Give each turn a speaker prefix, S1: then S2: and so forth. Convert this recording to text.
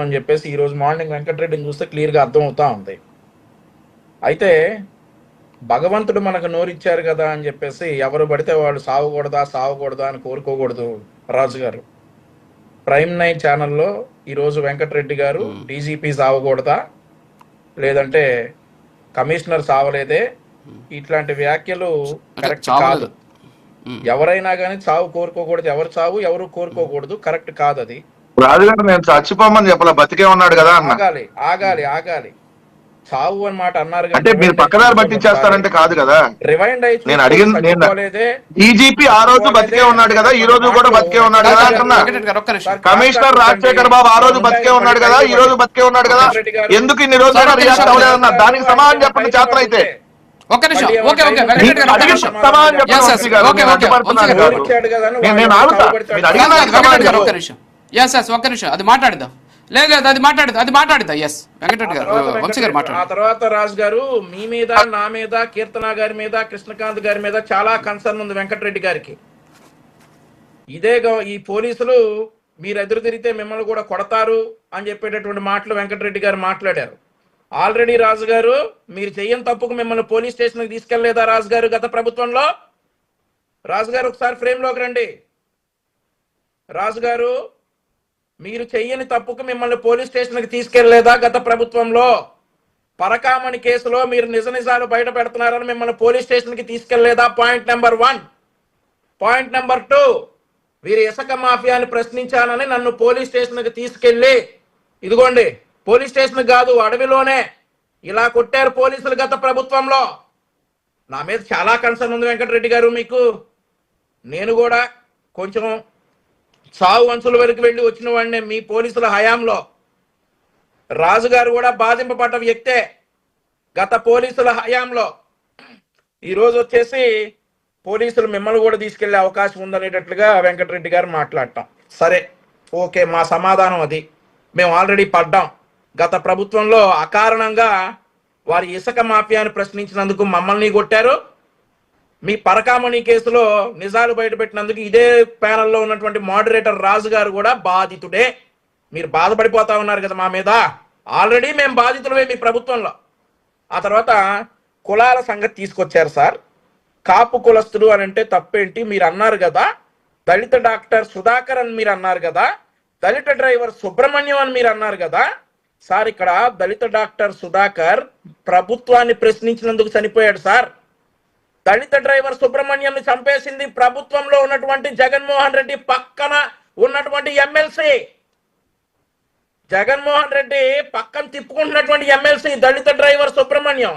S1: అని చెప్పేసి ఈ రోజు మార్నింగ్ వెంకటరెడ్డిని చూస్తే క్లియర్గా అర్థమవుతా ఉంది. అయితే భగవంతుడు మనకు నోరిచ్చారు కదా అని చెప్పేసి ఎవరు పడితే వాళ్ళు సావకూడదా అని కోరుకోకూడదు. రాజు గారు ప్రైమ్ 9 ఛానల్లో ఈరోజు వెంకటరెడ్డి గారు డీజీపీ సావకూడదా లేదంటే కమిషనర్ సావలేదే ఇట్లాంటి వ్యాఖ్యలు కరెక్ట్ కాదు. ఎవరైనా కానీ చావు కోరుకోకూడదు. ఎవరు కోరుకోకూడదు. కరెక్ట్ కాదు అది.
S2: రాజుగారు నేను చచ్చిపోమని చెప్పలే, బతికే ఉన్నాడు కదా అన్న.
S1: ఆగాలి చావు అని మాట అన్నారు
S2: అంటే మీరు పక్కదారి పట్టించేస్తారంటే కాదు కదా.
S1: రివైండ్ అయితే
S2: నేను అడిగింది డీజీపీ ఆ రోజు బతికే ఉన్నాడు కదా, ఈ రోజు కూడా బతికే ఉన్నాడు కదా అంటున్నా. కమిషనర్ రాజశేఖర్ బాబు ఆ రోజు బతికే ఉన్నాడు కదా, ఈ రోజు బతికే ఉన్నాడు కదా, ఎందుకు ఇన్ని రోజులు రియాక్ట్ అవ్వలేదన్నా? దానికి సమాధానం చెప్పండి చేతలు అయితే.
S3: అది మాట్లాడదాం. లేదు అది మాట్లాడదా. ఎస్ వెంకటరెడ్డి గారు, వంశీ గారు మాట్లాడు.
S1: ఆ తర్వాత రాజు గారు మీ మీద, నా మీద, కీర్తన గారి మీద, కృష్ణకాంత్ గారి మీద చాలా కన్సర్న్ ఉంది వెంకటరెడ్డి గారికి. ఈ పోలీసులు మీరు ఎదురు తిరిగితే మిమ్మల్ని కూడా కొడతారు అని చెప్పేటటువంటి మాటలు వెంకటరెడ్డి గారు మాట్లాడారు. ఆల్రెడీ రాజు గారు మీరు చెయ్యని తప్పుకు మిమ్మల్ని పోలీస్ స్టేషన్కి తీసుకెళ్లేదా రాజు గారు గత ప్రభుత్వంలో? రాజు గారు ఒకసారి ఫ్రేమ్లోకి రండి. రాజు గారు మీరు చెయ్యని తప్పుకు మిమ్మల్ని పోలీస్ స్టేషన్కి తీసుకెళ్లేదా గత ప్రభుత్వంలో? పరకామణి కేసులో మీరు నిజాలు బయట పెడుతున్నారని మిమ్మల్ని పోలీస్ స్టేషన్కి తీసుకెళ్లేదా? Point number 1. పాయింట్ నెంబర్ 2, వీరు ఇసుక మాఫియాని ప్రశ్నించానని నన్ను పోలీస్ స్టేషన్కి తీసుకెళ్లి, ఇదిగోండి పోలీస్ స్టేషన్ కాదు అడవిలోనే ఇలా కొట్టారు పోలీసులు గత ప్రభుత్వంలో. నా మీద చాలా కన్సర్న్ ఉంది వెంకటరెడ్డి గారు మీకు. నేను కూడా కొంచెం సావు అంచుల వరకు వెళ్ళి వచ్చిన వాడినే మీ పోలీసుల హయాంలో. రాజుగారు కూడా బాధింపబడ్డ వ్యక్తే గత పోలీసుల హయాంలో. ఈరోజు వచ్చేసి పోలీసులు మిమ్మల్ని కూడా తీసుకెళ్లే అవకాశం ఉందనేటట్లుగా వెంకటరెడ్డి గారు మాట్లాడటం. సరే ఓకే, మా సమాధానం అది. మేము ఆల్రెడీ పడ్డాం. గత ప్రభుత్వంలో అకారణంగా వారి ఇసుక మాఫియాను ప్రశ్నించినందుకు మమ్మల్ని కొట్టారు. మీ పరకామణి కేసులో నిజాలు బయటపెట్టినందుకు ఇదే ప్యానల్లో ఉన్నటువంటి మోడరేటర్ రాజు గారు కూడా బాధితుడే. మీరు బాధపడిపోతా ఉన్నారు కదా మా మీద. ఆల్రెడీ మేము బాధితులమే మీ ప్రభుత్వంలో. ఆ తర్వాత కులాల సంగతి తీసుకొచ్చారు సార్. కాపు కులస్తుడు అని అంటే తప్పేంటి? మీరు అన్నారు కదా దళిత డాక్టర్ సుధాకర్ అని మీరు అన్నారు కదా, దళిత డ్రైవర్ సుబ్రహ్మణ్యం అని మీరు అన్నారు కదా సార్. ఇక్కడ దళిత డాక్టర్ సుధాకర్ ప్రభుత్వాన్ని ప్రశ్నించినందుకు చనిపోయాడు సార్. దళిత డ్రైవర్ సుబ్రహ్మణ్యం చంపేసింది ప్రభుత్వంలో ఉన్నటువంటి జగన్మోహన్ రెడ్డి పక్కన ఉన్నటువంటి ఎమ్మెల్సీ. జగన్మోహన్ రెడ్డి పక్కన తిప్పుకుంటున్నటువంటి ఎమ్మెల్సీ దళిత డ్రైవర్ సుబ్రహ్మణ్యం.